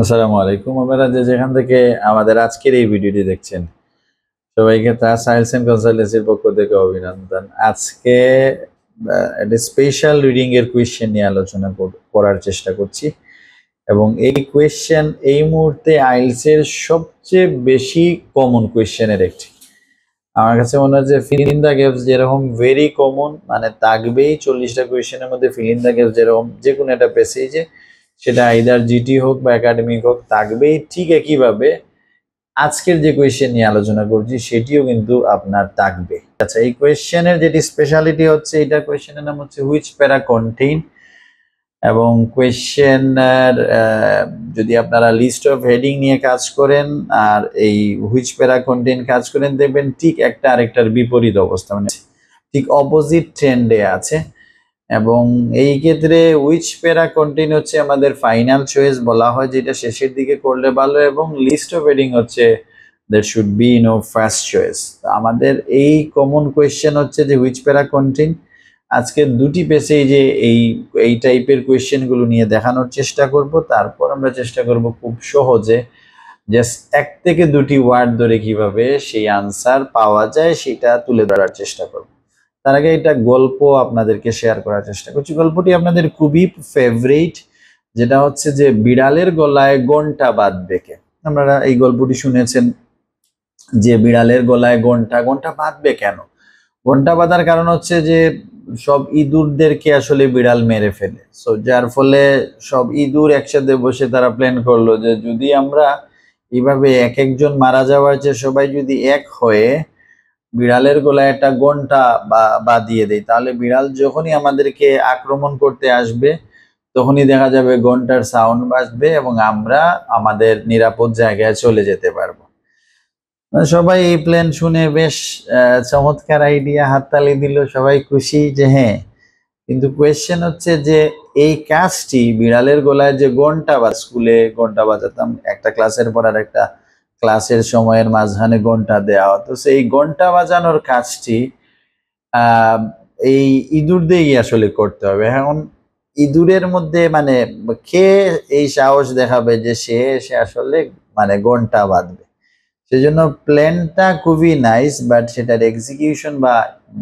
আসসালামু আলাইকুম। আপনারা যে যেখান থেকে আমাদের আজকের এই ভিডিওটি দেখছেন, সবাইকে তাজ সায়েন্স এন্ড কনসালটেন্সির পক্ষ থেকে অভিনন্দন। আজকে একটা স্পেশাল রিডিং এর কোয়েশ্চেন নিয়ে আলোচনা করার চেষ্টা করছি, এবং এই কোয়েশ্চেন এই মুহূর্তে আইএলটিএস এর সবচেয়ে বেশি কমন কোয়েশ্চেনের একটি। আমার কাছে মনে হয় যে ফিল ইন দ্য গ্যাপস যেরকম ভেরি কমন, মানে থাকবেই 40টা কোয়েশ্চেনের মধ্যে ফিল ইন দ্য গ্যাপস যেরকম যে কোনো একটা প্যাসেজে, সেটা আইদার জিটি হোক বা একাডেমিক হোক, থাকবেই ঠিক একইভাবে আজকের যে কোয়েশ্চেন নিয়ে আলোচনা করছি সেটিও কিন্তু আপনার থাকবে। আচ্ছা, এই কোয়েশ্চেনের যেটি স্পেশালিটি হচ্ছে, এটা কোয়েশ্চেনের নাম হচ্ছে হুইচ প্যারা কন্টেইন, এবং কোয়েশ্চেনের যদি আপনারা লিস্ট অফ হেডিং নিয়ে কাজ করেন আর এই হুইচ প্যারা কন্টেইন কাজ করেন, দেখবেন ঠিক একটা আরেকটার বিপরীত অবস্থা, মানে ঠিক অপোজিট ট্রেন্ডে আছে। এবং এই ক্ষেত্রে উইচ প্যারা কন্টেইন হচ্ছে আমাদের ফাইনাল চয়েস বলা হয়, যেটা শেষের দিকে করলে ভালো, এবং লিস্ট অফ হেডিং হচ্ছে there should be no first choice। আমাদের এই কমন কোয়েশ্চেন হচ্ছে যে হুইচ প্যারা কন্টেইন। আজকে দুটি পেজে এই টাইপের কোয়েশ্চেন গুলো নিয়ে দেখানোর চেষ্টা করব। তারপর আমরা চেষ্টা করব খুব সহজে জাস্ট এক থেকে দুটি ওয়ার্ড ধরে কিভাবে সেই আনসার পাওয়া যায় সেটা তুলে ধরার চেষ্টা করব। তার আগে এটা গল্প আপনাদেরকে শেয়ার করার চেষ্টা করছি। গল্পটি আপনাদের খুবই ফেভারিট, যেটা হচ্ছে যে বিড়ালের গলায় ঘন্টা বাঁধবে কে। আপনারা এই গল্পটি শুনেছেন যে বিড়ালের গলায় ঘন্টা, ঘন্টা বাঁধবে কেন? ঘন্টা বাঁধার কারণ হচ্ছে যে সব ইঁদুরদেরকে আসলে বিড়াল মেরে ফেলে। সো যার ফলে সব ইঁদুর একসাথে বসে তারা প্ল্যান করলো যে যদি আমরা এইভাবে এক একজন মারা যাওয়ার চেয়ে সবাই যদি এক হয়ে বিড়ালের গলায় একটা ঘন্টা বাঁধিয়ে দেয়, তাহলে বিড়াল যখনই আমাদেরকে আক্রমণ করতে আসবে তখনই দেখা যাবে ঘন্টার সাউন্ড বাজবে এবং আমরা আমাদের নিরাপদ জায়গায় চলে যেতে পারবো। সবাই এই প্ল্যান শুনে বেশ চমৎকার আইডিয়া, হাততালি দিল, সবাই খুশি যে হ্যাঁ। কিন্তু কোয়েশ্চেন হচ্ছে যে এই কাজটি বিড়ালের গলায় যে ঘন্টা, বা স্কুলে ঘন্টা বাজাতাম, একটা ক্লাসের পর আর একটা ক্লাসের সময়ের মাঝখানে ঘন্টা দেওয়া হতো, সেই ঘন্টা বাজানোর কাজটি এই ইঁদুর দিয়েই আসলে করতে হবে। এখন ইঁদুরের মধ্যে মানে কে এই সাহস দেখাবে যে সে আসলে মানে ঘন্টা বাঁধবে? সেজন্য প্ল্যানটা খুবই নাইস, বাট সেটার এক্সিকিউশন বা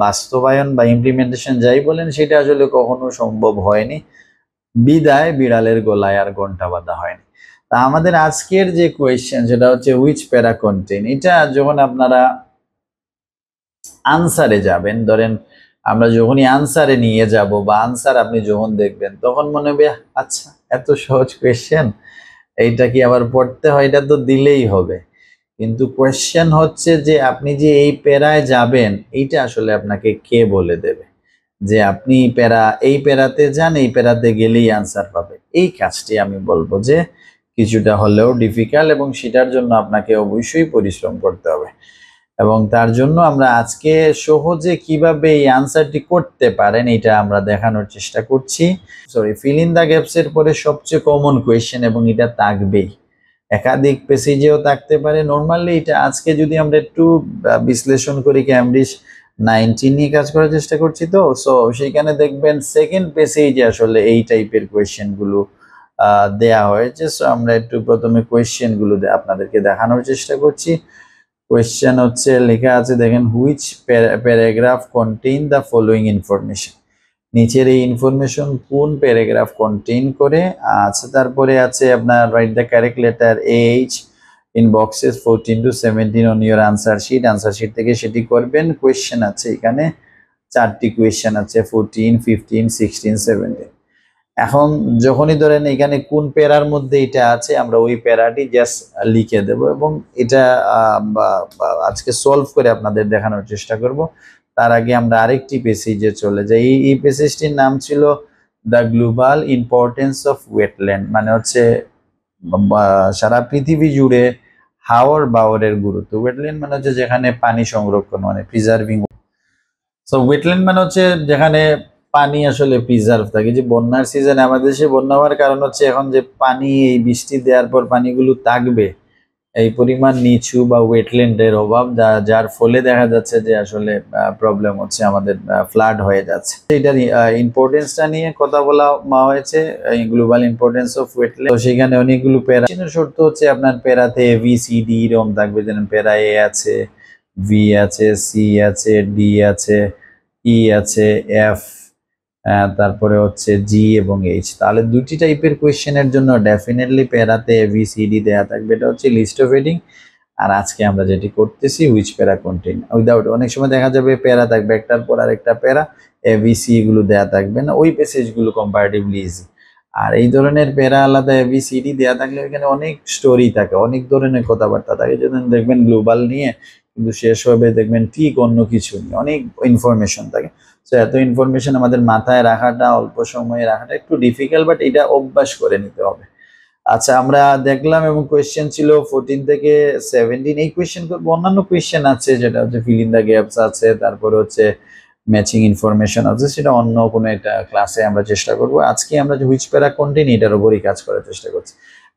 বাস্তবায়ন বা ইমপ্লিমেন্টেশন যাই বলেন, সেটা আসলে কখনো সম্ভব হয়নি, বিদায় বিড়ালের গলায় আর ঘন্টা বাঁধা হয়নি। তা আমাদের আজকের যে কোয়েশ্চেন সেটা হচ্ছে হুইচ প্যারা কন্টেইন। এটা যখন আপনারা আনসারে যাবেন, ধরেন আমরা যখনই আনসারে নিয়ে যাব বা আনসার আপনি যখন দেখবেন, তখন মনে হবে আচ্ছা এত সহজ কোয়েশ্চেন, এইটা কি আবার পড়তে হয়? এটা তো দিলেই হবে। কিন্তু কোয়েশ্চেন হচ্ছে যে আপনি যে এই প্যারায় যাবেন, এইটা আসলে আপনাকে কে বলে দেবে যে আপনি এই প্যারাতে যান, এই প্যারাতে গেলেই আনসার পাবে? এই কাজটি আমি বলবো যে কিছুটা হলেও ডিফিকাল্ট, এবং সেটার জন্য আপনাকে অবশ্যই পরিশ্রম করতে হবে। এবং তার জন্য আমরা আজকে সহজে কিভাবে এই আনসারটি করতে পারেন এটা আমরা দেখানোর চেষ্টা করছি। ফিল ইন দ্য গ্যাপস এর পরে সবচেয়ে কমন কোয়েশ্চেন, এবং এটা থাকবেই, একাধিক প্যাসেজেও থাকতে পারে। নর্মালি এটা আজকে যদি আমরা একটু বিশ্লেষণ করি, ক্যামব্রিজ 19 নিয়ে কাজ করার চেষ্টা করছি, তো সো সেইখানে দেখবেন সেকেন্ড প্যাসেজে আসলে এই টাইপের কোয়েশ্চেন গুলো দেয়া হয়েছে। সো আমরা একটু প্রথমে কোয়েশ্চেন গুলো আপনাদেরকে দেখানোর চেষ্টা করছি। কোয়েশ্চেন হচ্ছে লেখা আছে, দেখেন, which paragraph contain the following information. নিচের এই ইনফরমেশন কোন প্যারাগ্রাফ কন্টেইন করে? আচ্ছা, তারপরে আছে আপনার write the correct letter H in boxes 14 to 17 on your answer sheet. Answer sheet থেকে সেটি করবেন। কোয়েশ্চেন আছে এখানে 4টি কোয়েশ্চেন আছে, 14, 15, 16, 17। এখন যখনই ধরেন এখানে কোন প্যারার মধ্যে এটা আছে, আমরা ওই প্যারাটি জাস্ট লিখে দেব, এবং এটা আজকে সলভ করে আপনাদের দেখানোর চেষ্টা করব। তার আগে আমরা আরেকটি পেসেজে চলে যাই। এই পেসেজটির নাম ছিল the global importance of wetland, মানে হচ্ছে সারা পৃথিবী জুড়ে হাওর বাওরের গুরুত্ব। ওয়েটল্যান্ড মানে হচ্ছে যেখানে পানি সংরক্ষণ, মানে প্রিজার্ভিং। সো ওয়েটল্যান্ড মানে হচ্ছে যেখানে পানি আসলে প্রিজার্ভ থাকে। যে বন্যার সিজনে আমাদের দেশে বন্যা হওয়ার কারণ হচ্ছে এখন যে পানি, এই বৃষ্টি দেওয়ার পর পানিগুলো থাকবে, এই পরিমাণ নিচু বা ওয়েটল্যান্ডের অভাব, যার ফলে দেখা যাচ্ছে যে আসলে প্রবলেম হচ্ছে, আমাদের ফ্লাড হয়ে যাচ্ছে। এটার ইম্পর্টেন্সটা নিয়ে কথা বলা হয়েছে, গ্লোবাল ইম্পর্টেন্স অফ ওয়েটল্যান্ড। তো সেখানে অনেকগুলো প্যারা, শর্ত হচ্ছে আপনার প্যারাতে বি সি ডি এরকম থাকবে, যেমন প্যারা এ আছে, ভি আছে, সি আছে, ডি আছে, ই আছে, এফ, তারপরে হচ্ছে জি এবং এইচ। তাহলে দুটি টাইপের কোয়েশ্চেনের জন্য ডেফিনেটলি প্যারাতে এবিসিডি দেয়া থাকবে, এটা হচ্ছে লিস্ট অফ হেডিং। আর আজকে আমরা যেটি করতেছি হুইচ প্যারা কন্টেইন উইদাউট, অনেক সময় দেখা যাবে প্যারা থাকবে একটার পর আরেকটা প্যারা, এবিসি গুলো দেয়া থাকবে না, ওই প্যাসেজগুলো কম্পারেটিভলি ইজি। আর এই ধরনের প্যারা আলাদা এবিসিডি দেয়া থাকলে এখানে অনেক স্টোরি থাকে, অনেক ধরনের কথাবার্তা থাকে, যেমন দেখবেন গ্লোবাল নিয়ে কিন্তু শেষ হবে দেখবেন ঠিক অন্য কিছু নিয়ে, অনেক ইনফরমেশন থাকে। তো এত ইনফরমেশন আমাদের মাথায় রাখাটা, অল্প সময়ে রাখাটা একটু ডিফিকাল্ট, বাট এটা অভ্যাস করে নিতে হবে। আচ্ছা, আমরা দেখলাম এবং কোয়েশ্চেন ছিল 14 থেকে 17। এই কোয়েশ্চেন করবো, অন্যান্য কোয়েশ্চেন আছে যেটা হচ্ছে ফিল ইন দ্য গ্যাপস আছে, তারপরে হচ্ছে ম্যাচিং ইনফরমেশন আছে, সেটা অন্য কোনো একটা ক্লাসে আমরা চেষ্টা করব। আজকে আমরা যে হুইচ প্যারা কন্টেইন এটার উপরই কাজ করার চেষ্টা করছি।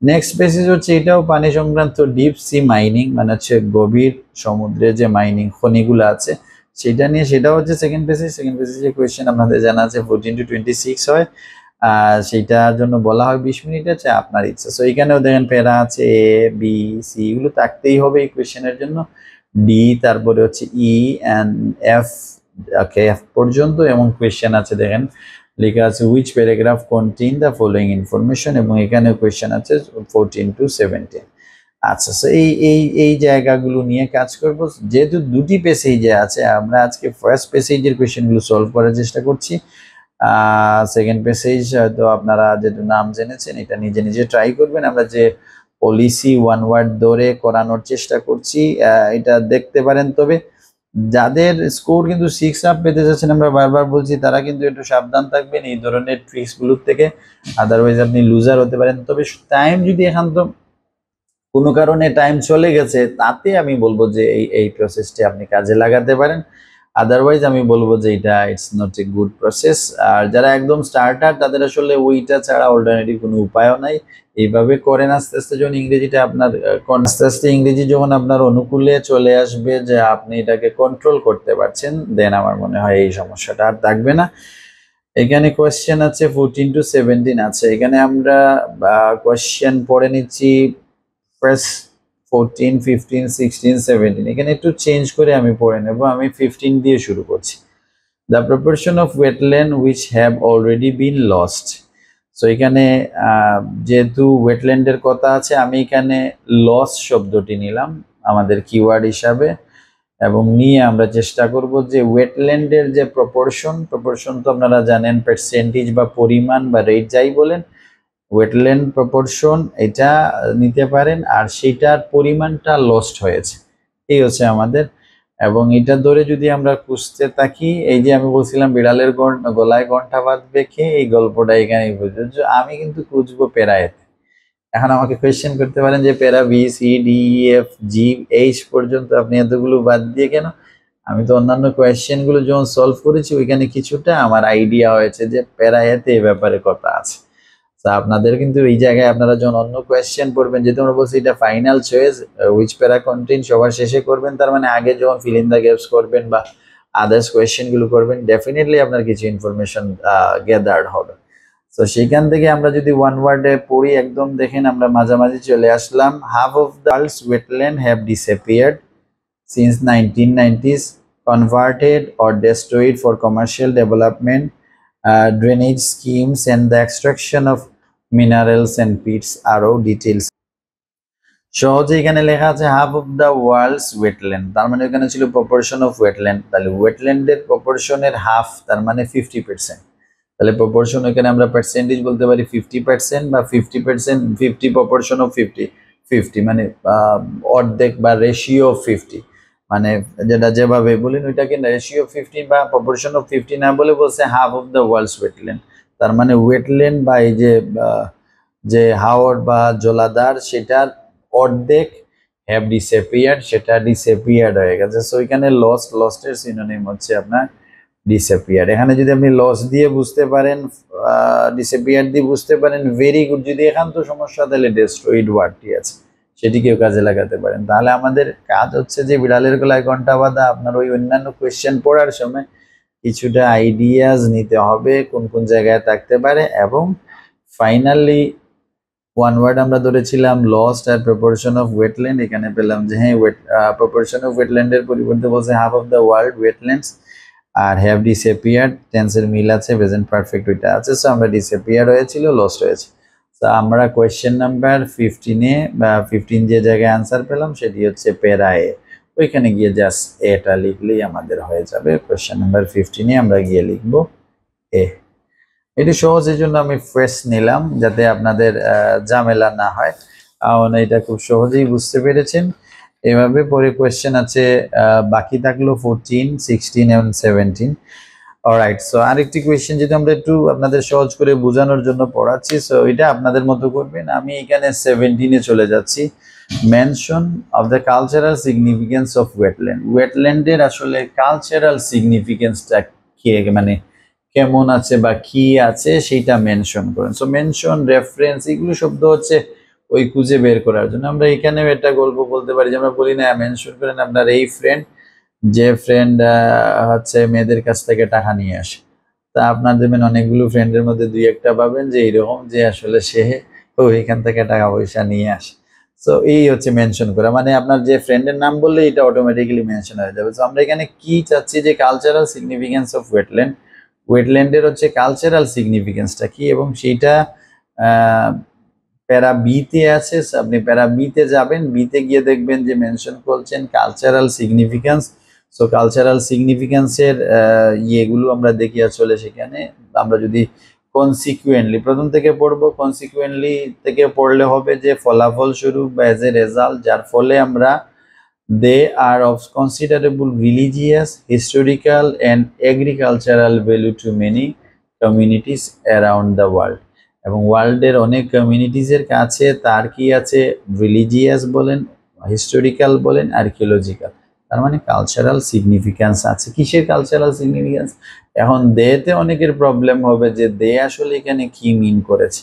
নেক্সট পেসেজ হচ্ছে এটাও পানি সংক্রান্ত, ডিপ সি মাইনিং, মানে হচ্ছে গভীর সমুদ্রে যে মাইনিং খনিগুলো আছে সেটা নিয়ে, সেটা হচ্ছে সেকেন্ড পেসেজ। সেকেন্ড পেসেজের কোয়েশ্চেন আপনাদের জানা আছে 14 to 26 হয়, সেইটার জন্য বলা হয় 20 মিনিট আছে, আপনার ইচ্ছা। সো এখানেও দেখেন প্যারা আছে এ বি সি, এগুলো থাকতেই হবে এই কোয়েশ্চেনের জন্য, ডি, তারপরে হচ্ছে E and F, okay F পর্যন্ত। এবং কোয়েশ্চেন আছে দেখেন লেখা আছে which paragraph contain the following information, এবং এখানে কোয়েশ্চেন আছে 14 to 17। আচ্ছা, সো এই জায়গাগুলো নিয়ে কাজ করব। যেহেতু দুটি পেসেজে আছে, আমরা আজকে ফার্স্ট পেসেজের কোয়েশ্চেনগুলো সলভ করার চেষ্টা করছি। সেকেন্ড পেসেজ হয়তো আপনারা যেহেতু নাম জেনেছেন, এটা নিজে নিজে ট্রাই করবেন। আমরা যে পলিসি ওয়ান ওয়ার্ড ধরে করানোর চেষ্টা করছি, এটা দেখতে পারেন। তবে যাদের স্কোর কিন্তু 6 আপ পেতে যাচ্ছেন, আমরা বারবার বলছি, তারা কিন্তু একটু সাবধান থাকবেন এই ধরনের ট্রিক্সগুলোর থেকে, আদারওয়াইজ আপনি লুজার হতে পারেন। তবে টাইম যদি একান্ত কোনো কারণে টাইম চলে গেছে, তাতে আমি বলবো যে এই প্রসেসটি আপনি কাজে লাগাতে পারেন। আদারওয়াইজ আমি বলবো যে এটা it's not a good process. আর যারা একদম স্টার্টার, তাদের আসলে ওইটা ছাড়া অল্টারনেটিভ কোনো উপায়ও নাই। এইভাবে করেন, আস্তে আস্তে যখন ইংরেজিটা আপনার আস্তে আস্তে ইংরেজি যখন আপনার অনুকূলে চলে আসবে, যে আপনি এটাকে কন্ট্রোল করতে পারছেন, দেন আমার মনে হয় এই সমস্যাটা আর থাকবে না। এখানে কোয়েশ্চেন আছে 14 to 17 আছে। এখানে আমরা কোয়েশ্চেন পড়ে নিচ্ছি ফার্স্ট 14, 15, 16, 17। এখানে একটু চেঞ্জ করে আমি পড়ে নেব। আমি 15 দিয়ে শুরু করছি। The proportion of wetland which have already been lost. So এখানে যেহেতু ওয়েটল্যান্ডের কথা আছে, আমি এখানে লস শব্দটি নিলাম আমাদের কিওয়ার্ড হিসাবে, এবং নিয়ে আমরা চেষ্টা করব যে ওয়েটল্যান্ডের যে প্রপোর্শন তো আপনারা জানেন, পার্সেন্টেজ বা পরিমাণ বা রেট যাই বলেন, ওয়েটল্যান্ড প্রপোর্শন এটা নিতে পারেন, আর সেটার পরিমাণটা লস্ট হয়েছে, এই হচ্ছে আমাদের। এবং এটা ধরে যদি আমরা খুঁজতে থাকি, এই যে আমি বলছিলাম বিড়ালের গলায় ঘন্টা বাঁধবে কে, এই গল্পটা এখানে বুঝবো। আমি কিন্তু খুঁজবো প্যারাতে। এখন আমাকে কোয়েশ্চেন করতে পারেন যে para B C D F G H পর্যন্ত আপনি এতগুলো বাদ দিয়ে কেন? আমি তো অন্যান্য কোয়েশ্চেনগুলো যখন সলভ করেছি, ওইখানে কিছুটা আমার আইডিয়া হয়েছে যে প্যারা এতে এই ব্যাপারে কথা আছে। তা আপনাদের কিন্তু এই জায়গায় আপনারা যখন অন্য কোয়েশ্চেন পড়বেন, যেহেতু আমরা বলছি এটা ফাইনাল চয়েস, হুইচ প্যারা কন্টেইন সবার শেষে করবেন, তার মানে আগে যখন ফিল ইন দ্য গ্যাপস করবেন বা আদার্স কোয়েশ্চেনগুলো করবেন, ডেফিনেটলি আপনার কিছু ইনফরমেশন গ্যাদার্ড হবে। তো সেইখান থেকে আমরা যদি ওয়ান ওয়ার্ডে পড়ি, একদম দেখেন আমরা মাঝামাঝি চলে আসলাম। Half of the world's wetland have disappeared since 1990s, converted or destroyed for commercial development, drainage schemes and the extraction of minerals and pits আরো ডিটেইলস সহজে এখানে লেখা আছে half of the world's wetland, তার মানে এখানে ছিল প্রপোর্শন অফ ওয়েটল্যান্ড, তাহলে ওয়েটল্যান্ডের প্রপোর্শনের হাফ, তার মানে 50%। তাহলে প্রপোর্শন এখানে আমরা পার্সেন্টেজ বলতে পারি 50% বা 50%, 50 প্রপোর্শন অফ 50 মানে অর্ধেক বা রেশিও অফ 50, মানে যেটা যেভাবে বলেন ওইটাকে রেশিও 50 বা প্রপোর্শন অফ 50 না বলে বলছে half of the world's wetland. তার মানে ওয়েটল্যান্ড বা এই যে হাওড় বা জলাধার, সেটার অর্ধেক হ্যাভ ডিসঅ্যাপিয়ার্ড, সেটা ডিসঅ্যাপিয়ার্ড হয়ে গেছে। সো এখানে লস্টের সিনোনিম হচ্ছে আপনার ডিসঅ্যাপিয়ার্ড। এখানে যদি আপনি লস দিয়ে বুঝতে পারেন, ডিসঅ্যাপিয়ার্ড দিয়ে বুঝতে পারেন, ভেরি গুড। যদি একান্ত সমস্যা, তাহলে ডেস্ট্রয়েড ওয়ার্ডটি আছে, সেটিকেও কাজে লাগাতে পারেন। তাহলে আমাদের কাজ হচ্ছে যে বিড়ালের গলায় ঘন্টা বাঁধা, আপনার ওই অন্যান্য কোয়েশ্চেন পড়ার সময় কিছুটা আইডিয়াস নিতে হবে কোন কোন জায়গায় থাকতে পারে। এবং ফাইনালি ওয়ান ওয়ার্ড আমরা ধরেছিলাম লস্ট আর প্রপোর্শন অফ ওয়েটল্যান্ড, এখানে পেলাম যে হ্যাঁ প্রপোর্শন অফ ওয়েটল্যান্ডের পরিবর্তে বলছে half of the world wetlands are have disappeared, টেন্সের মিল আছে, প্রেজেন্ট পারফেক্ট ওইটা আছে। সো আমরা ডিসঅ্যাপিয়ার্ড হয়েছিল, লস্ট হয়েছে। তো আমরা কোয়েশ্চেন নাম্বার 15-এ বা 15 যে জায়গায় আনসার পেলাম সেটি হচ্ছে প্যারা এ, ওইখানে গিয়ে জাস্ট এটা লিখলেই আমাদের হয়ে যাবে। কোয়েশ্চেন নাম্বার 15-এ আমরা গিয়ে লিখব এ। এটি সহজ, এই জন্য আমি ফার্স্ট নিলাম যাতে আপনাদের ঝামেলা না হয়। কারণ এটা খুব সহজেই বুঝতে পেরেছেন। এভাবে পরে কোয়েশ্চেন আছে বাকি থাকলো 14, 16 এবং 17। অলরাইট, সো আরেকটি কোয়েশ্চেন যদি আমরা একটু আপনাদের সহজ করে বোঝানোর জন্য পড়াচ্ছি, সো এটা আপনাদের মতো করবেন। আমি এখানে 17-এ চলে যাচ্ছি। Mention of the cultural significance of wetland. ওয়েটল্যান্ডের আসলে কালচারাল সিগনিফিকেন্সটা কি, মানে কেমন আছে বা কি আছে সেইটা মেনশন করেন। সো মেনশন, রেফারেন্স, এগুলো শব্দ হচ্ছে ওই খুঁজে বের করার জন্য। আমরা এখানেও একটা গল্প বলতে পারি যে আমরা বলি না মেনশন করেন আপনার এই ফ্রেন্ড, যে ফ্রেন্ড হচ্ছে মেয়েদের কাছ থেকে টাকা নিয়ে আসে। তা আপনার দেবেন অনেকগুলো ফ্রেন্ডের মধ্যে দুই একটা পাবেন যে এইরকম যে আসলে সে ওইখান থেকে টাকা পয়সা নিয়ে আসে। সো এই হচ্ছে মেনশন করা, মানে আপনার যে ফ্রেন্ডের নাম বললে এটা অটোমেটিক্যালি মেনশন হয়ে যাবে। সো আমরা এখানে কি চাচ্ছি যে কালচারাল সিগনিফিকেন্স অফ ওয়েটল্যান্ড, ওয়েটল্যান্ডের হচ্ছে কালচারাল সিগনিফিকেন্সটা কি, এবং সেইটা প্যারা বিতে আছে। আপনি প্যারা বিতে যাবেন, বিতে গিয়ে দেখবেন যে মেনশন করছেন কালচারাল সিগনিফিকেন্স। সো কালচারাল সিগনিফিকেন্সের ইয়েগুলো আমরা দেখি আসলে সেখানে আমরা যদি কনসিকুয়েন্টলি প্রথম থেকে পড়বো, কনসিকুয়েন্টলি থেকে পড়লে হবে যে ফলাফল স্বরূপ বা এজ এ রেজাল্ট, যার ফলে আমরা they are of considerable religious, historical and agricultural value to many communities around the world. এবং ওয়ার্ল্ডের অনেক কমিউনিটিসের কাছে তার কি আছে, রিলিজিয়াস বলেন, হিস্টোরিক্যাল বলেন, আর্কিওলজিক্যাল, তার মানে কালচারাল সিগনিফিক্যান্স আছে। কিসের কালচারাল সিগনিফিক্যান্স? এখন দেতে অনেকের প্রবলেম হবে যে দে আসলে এখানে কি মিন করেছে।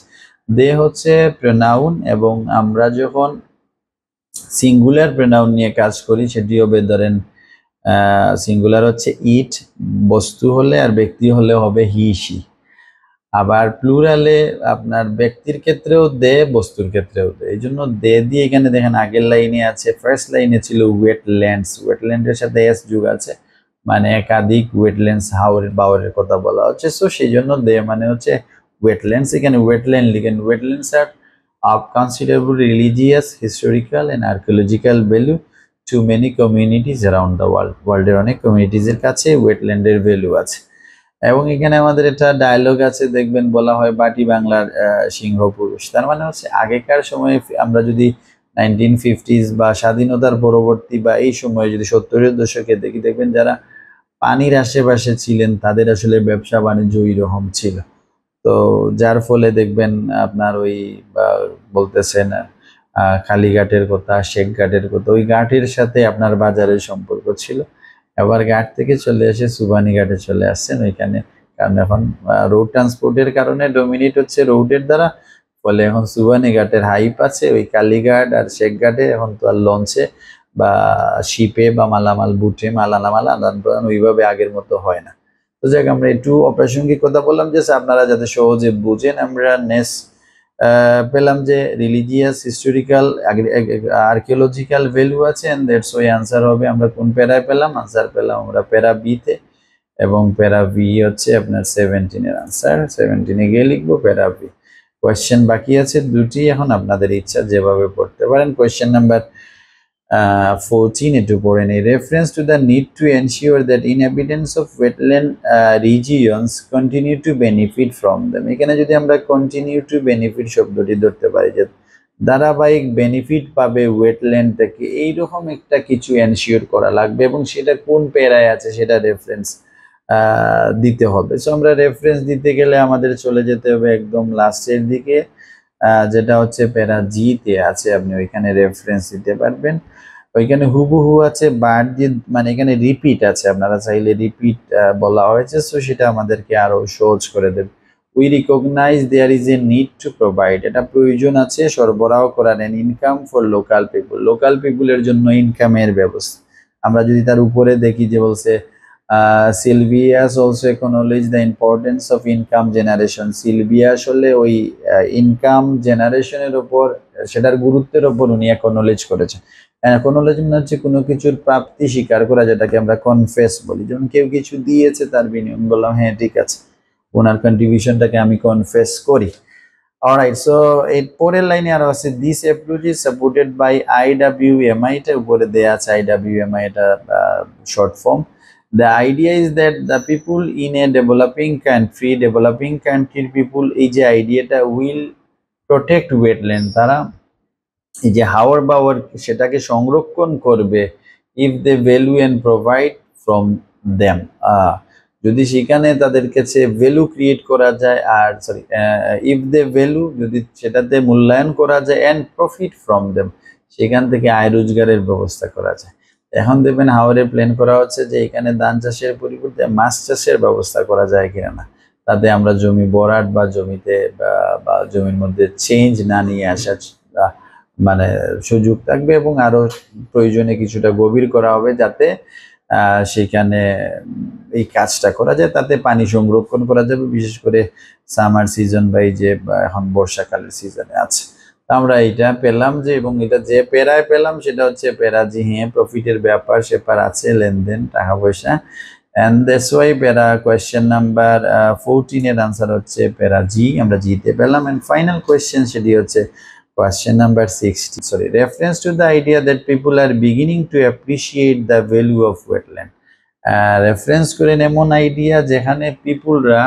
দে হচ্ছে প্রোনাউন, এবং আমরা যখন সিঙ্গুলার প্রোনাউন নিয়ে কাজ করি সেটি হবে ধরেন সিঙ্গুলার হচ্ছে ইট, বস্তু হলে, আর ব্যক্তি হলে হবে হি সি। আবার প্লুরালে আপনার ব্যক্তির ক্ষেত্রেও দে, বস্তুর ক্ষেত্রেও দে। এই জন্য দে দিয়ে এখানে দেখেন আগের লাইনে আছে, ফার্স্ট লাইনে ছিল ওয়েটল্যান্ডস, ওয়েটল্যান্ডের সাথে এস যুগ আছে, মানে একাধিক ওয়েটল্যান্ডস হাওরের বাওয়ারের কথা বলা হচ্ছে। সো সেই জন্য দে মানে হচ্ছে ওয়েটল্যান্ডস। এখানে ওয়েটল্যান্ড লিখেন, wetlands are of considerable religious, historical and archaeological value to many communities around the world. ওয়ার্ল্ডের অনেক কমিউনিটিজের কাছে ওয়েটল্যান্ডের ভ্যালু আছে। এবং এখানে আমাদের একটা ডায়লগ আছে, দেখবেন বলা হয় বাটি বাংলার সিংহ পুরুষ। তার মানে হচ্ছে আগেকার সময়ে আমরা যদি 1950s বা স্বাধীনতার পরবর্তী বা এই সময়ে যদি 70-এর দশকে দেখি, দেখবেন যারা পানির আশেপাশে ছিলেন তাদের আসলে ব্যবসা বাণিজ্য ওই রকম ছিল। তো যার ফলে দেখবেন আপনার ওই বলতেছেন কালীঘাটের কথা, শেখ ঘাটের কথা, ওই ঘাটের সাথে আপনার বাজারের সম্পর্ক ছিল। এবার ঘাট থেকে চলে এসে সুবানি ঘাটে চলে আসছেন ওইখানে, কারণ এখন রোড ট্রান্সপোর্টের কারণে ডোমিনেট হচ্ছে রোডের দ্বারা, ফলে এখন সুবানি ঘাটের হাইপ আছে। ওই কালীঘাট আর শেখ ঘাটে এখন তো আর লঞ্চে বা শিপে বা মালামাল বুটে মালামাল আদান প্রদান ওইভাবে আগের মতো হয় না। তো যাক, আমরা একটু অপ্রাসঙ্গিক কথা বললাম যে আপনারা যাতে সহজে বুঝেন। আমরা নেক্সট পেলাম যে রিলিজিয়াস, হিস্টোরিক্যাল, আর্কিওলজিক্যাল ভ্যালু আছে, এন্ড দ্যাটস ওই আনসার হবে আমরা কোন প্যারায় পেলাম, আনসার পেলাম আমরা প্যারা বিতে, এবং প্যারা বি হচ্ছে আপনার 17-এর আনসার। 17-এ গিয়ে লিখবো প্যারা বি। কোয়েশ্চেন বাকি আছে দুটি, এখন আপনাদের ইচ্ছা যেভাবে পড়তে পারেন। কোয়েশ্চেন নাম্বার 14 একটু পড়ে নেই। Reference to the need to ensure that inhabitants of wetland regions continue to benefit from them. এখানে যদি আমরা কন্টিনিউ টু বেনিফিট শব্দটি ধরতে পারি যে ধারাবাহিক বেনিফিট পাবে ওয়েটল্যান্ড থেকে, এইরকম একটা কিছু এনশিওর করা লাগবে, এবং সেটা কোন প্যারায় আছে সেটা রেফারেন্স দিতে হবে। সো আমরা রেফারেন্স দিতে গেলে আমাদের চলে যেতে হবে একদম লাস্টের দিকে, যেটা হচ্ছে প্যারা জিতে আছে। আপনি ওইখানে রেফারেন্স দিতে পারবেন। ওইখানে হুবহু আছে, বাট দিয়ে মানে এখানে রিপিট আছে, আপনারা চাইলে রিপিট বলা হয়েছে, সো সেটা আমাদেরকে আরো সহজ করে দেবে। We recognise there is a need to provide, এটা প্রয়োজন আছে সরবরাহ করার এন ইনকাম ফর লোকাল পিপুলের জন্য ইনকামের ব্যবস্থা। আমরা যদি তার উপরে দেখি যে বলছে Sylvius also acknowledge the importance of income generation. Sylvia আসলে ওই ইনকাম জেনারেশনের ওপর সেটার গুরুত্বের ওপর উনি একনলেজ করেছেন। একনলেজ মানে হচ্ছে কোনো কিছুর প্রাপ্তি স্বীকার করা, যেটাকে আমরা কনফেস বলি। যেমন কেউ কিছু দিয়েছে তার বিনিময়ে বললাম হ্যাঁ ঠিক আছে, ওনার কন্ট্রিবিউশনটাকে আমি কনফেস করি। অলরাইট, সো এর পরের লাইনে আরো আছে this approach is supported by IWMI, এটা উপরে দেয়া আছে আইডব্লিউএমআই, এটা short form. The idea is that the people in a developing countryর people, এই যে আইডিয়াটা উইল প্রোটেক্ট ওয়েটল্যান্ড, তারা এই যে হাওর বাওয়ার সেটাকে সংরক্ষণ করবে if they value and provide from them, যদি সেখানে তাদের কাছে ভ্যালু ক্রিয়েট করা যায়, আর সরি ইফ দে ভ্যালু, যদি সেটাতে মূল্যায়ন করা যায়, অ্যান্ড প্রফিট ফ্রম দেম, সেখান থেকে আয় রোজগারের ব্যবস্থা করা যায়। এখন দেখবেন হাওরে প্ল্যান করা হচ্ছে যে এখানে ধান চাষের পরিবর্তে মাছ চাষের ব্যবস্থা করা যায় কিনা না, তাতে আমরা জমি ভরাট বা জমিতে বা জমির মধ্যে চেঞ্জ না নিয়ে আসার মানে সুযোগ থাকবে, এবং আরো প্রয়োজনে কিছুটা গভীর করা হবে যাতে সেখানে এই কাজটা করা যায়, তাতে পানি সংরক্ষণ করা যাবে, বিশেষ করে সামার সিজন বা এই যে এখন বর্ষাকালের সিজনে আছে। আমরা এটা পেলাম যে, এবং এটা যে প্যারায় পেলাম সেটা হচ্ছে প্যারা জি, হ্যাঁ প্রফিটের ব্যাপার স্যাপার আছে, লেনদেন টাকা পয়সা, and that's why প্যারা কোয়েশ্চেন নাম্বার 14 এর আনসার হচ্ছে প্যারা জি, আমরা জিতে পেলাম। এন্ড ফাইনাল কোয়েশ্চেন সেটি হচ্ছে question number 60, sorry, reference to the idea that people are beginning to appreciate the value of wetland, reference করেন এমন আইডিয়া যেখানে পিপুলরা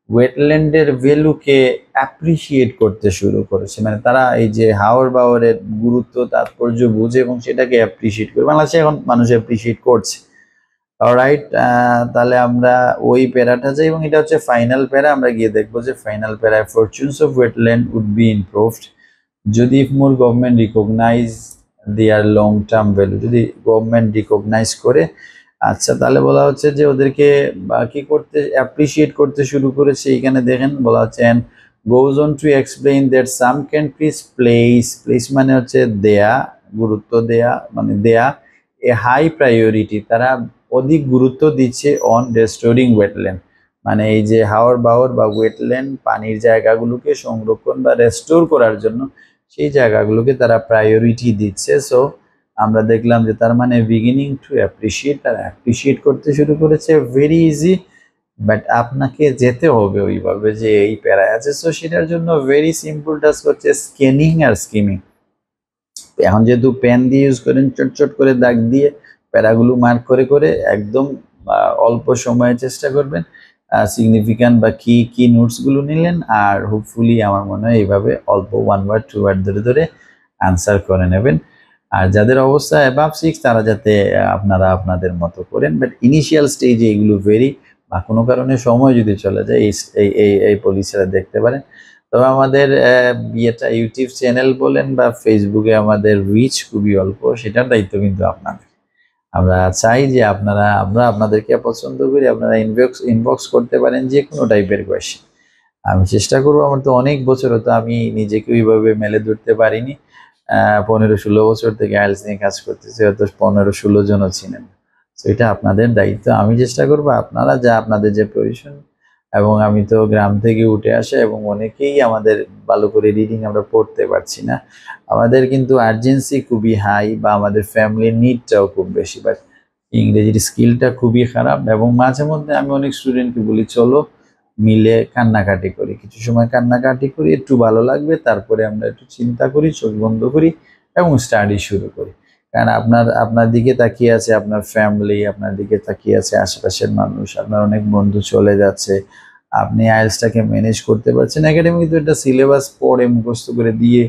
ওয়েটল্যান্ডের ভ্যালুকে অ্যাপ্রিসিয়েট করতে শুরু করেছে, মানে তারা এই যে হাওর বাওয়ারের গুরুত্ব তাৎপর্য বুঝে এবং সেটাকে অ্যাপ্রিসিয়েট করে। বাংলাদেশে এখন মানুষ অ্যাপ্রিসিয়েট করছে। অলরাইট, তাহলে আমরা ওই প্যারাটা যাই, এবং এটা হচ্ছে ফাইনাল প্যারা। আমরা গিয়ে দেখবো যে ফাইনাল প্যারায় fortunes of wetland would be improved যদি more government recognise their long term value, যদি গভর্নমেন্ট রিকগনাইজ করে, আচ্ছা তাহলে বলা হচ্ছে যে ওদেরকে কি করতে অ্যাপ্রিসিয়েট করতে শুরু করেছে। এখানে দেখেন বলা হচ্ছে and goes on to explain that some countries place মানে হচ্ছে দেয়া, গুরুত্ব দেয়া, মানে দেয়া এ হাই প্রায়োরিটি, তারা অধিক গুরুত্ব দিচ্ছে অন রেস্টোরিং ওয়েটল্যান্ড, মানে এই যে হাওর বাওর বা ওয়েটল্যান্ড পানির জায়গাগুলোকে সংরক্ষণ বা রেস্টোর করার জন্য সেই জায়গাগুলোকে তারা প্রায়োরিটি দিচ্ছে। সো আমরা দেখলাম যে তার মানে বিগিনিং টু অ্যাপ্রিসিয়েট, তারা অ্যাপ্রিসিয়েট করতে শুরু করেছে। ভেরি ইজি, বাট আপনাকে যেতে হবে ওইভাবে যে এই প্যারায় আছে। সো সেটার জন্য ভেরি সিম্পল টাস্ক হচ্ছে স্ক্যানিং আর স্কিমিং। এখন যেহেতু পেন দিয়ে ইউজ করেন, চটচট করে দাগ দিয়ে প্যারাগুলো মার্ক করে করে একদম অল্প সময়ে চেষ্টা করবেন, সিগনিফিক্যান্ট বা কি নোটসগুলো নিলেন, আর হোপফুলি আমার মনে হয় এইভাবে অল্প 1 ওয়ার্ড 2 ওয়ার্ড ধরে ধরে আনসার করে নেবেন। আর যাদের অবস্থা অ্যাবাভ 6 তারা যাতে আপনারা আপনাদের মতো করেন, বাট ইনিশিয়াল স্টেজে এগুলো ভেরি, বা কোনো কারণে সময় যদি চলে যায় এই পলিসিটা দেখতে পারেন। তবে আমাদের বিয়েটা ইউটিউব চ্যানেল বলেন বা ফেসবুকে আমাদের রিচ খুবই অল্প, সেটার দায়িত্ব কিন্তু আপনাদের। আমরা চাই যে আমরা আপনাদেরকে পছন্দ করি, আপনারা ইনবক্স করতে পারেন যে কোনো টাইপের কোয়েশ্চেন। আমি চেষ্টা করবো, আমার তো অনেক বছর হতো আমি নিজেকে ওইভাবে মেলে ধরতে পারিনি। 15-16 বছর থেকে আইএলটিএস নিয়ে কাজ করতেছি, হয়তো 15-16 জনও ছিলেন। তো এটা আপনাদের দায়িত্ব। আমি চেষ্টা করবো আপনারা আপনাদের যে প্রয়োজন, এবং আমি তো গ্রাম থেকে উঠে আসা, এবং অনেকেই আমাদের ভালো করে রিডিং আমরা পড়তে পারছি না, আমাদের কিন্তু আর্জেন্সি খুবই হাই, বা আমাদের ফ্যামিলির নিডটাও খুব বেশি, বাট ইংরেজির স্কিলটা খুবই খারাপ। এবং মাঝে মধ্যে আমি অনেক স্টুডেন্টকে বলি চলো মিলে কান্নাকাটি করি, কিছু সময় কান্নাকাটি করি, একটু ভালো লাগবে, তারপরে আমরা একটু চিন্তা করি, চোখ বন্ধ করি এবং স্টাডি শুরু করি। কারণ আপনার দিকে তাকিয়ে আছে আপনার ফ্যামিলি, আপনার দিকে তাকিয়ে আছে আশেপাশের মানুষ, আপনার অনেক বন্ধু চলে যাচ্ছে, আপনি আইএলটিএসটাকে ম্যানেজ করতে পারছেন। একাডেমিক তো একটা সিলেবাস পড়ে মুখস্থ করে দিয়ে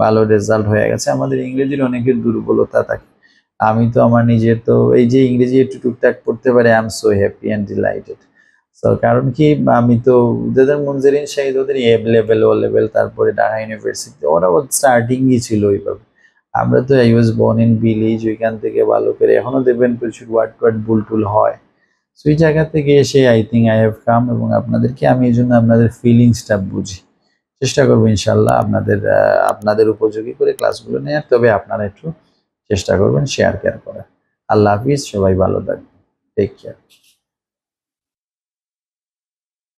ভালো রেজাল্ট হয়ে গেছে। আমাদের ইংরেজির অনেকের দুর্বলতা থাকে। আমি তো আমার নিজের তো এই যে ইংরেজি একটু টুকটাক পড়তে পারি, I am so happy and delighted. So কারণ কি, আমি তো যাদের মুনজেরিন শাহিদ ওদের এ লেভেল ও লেভেল, তারপরে ঢাকা ইউনিভার্সিটি, ওরা স্টার্টিংই ছিল ওইভাবে। আমরা তো I was born in village, ওইখান থেকে ভালো করে এখনো দেখবেন প্রচুর ওয়ার্ড ভুল টুল হয়। সো এই জায়গা থেকে এসে I think I have come, এবং আপনাদেরকে আমি এই জন্য আপনাদের ফিলিংসটা বুঝি, চেষ্টা করবো ইনশাল্লাহ আপনাদের উপযোগী করে ক্লাসগুলো নেওয়ার। তবে আপনারা একটু চেষ্টা করবেন শেয়ার কেয়ার করার। আল্লাহ হাফিজ, সবাই ভালো থাকবেন, টেক কেয়ার।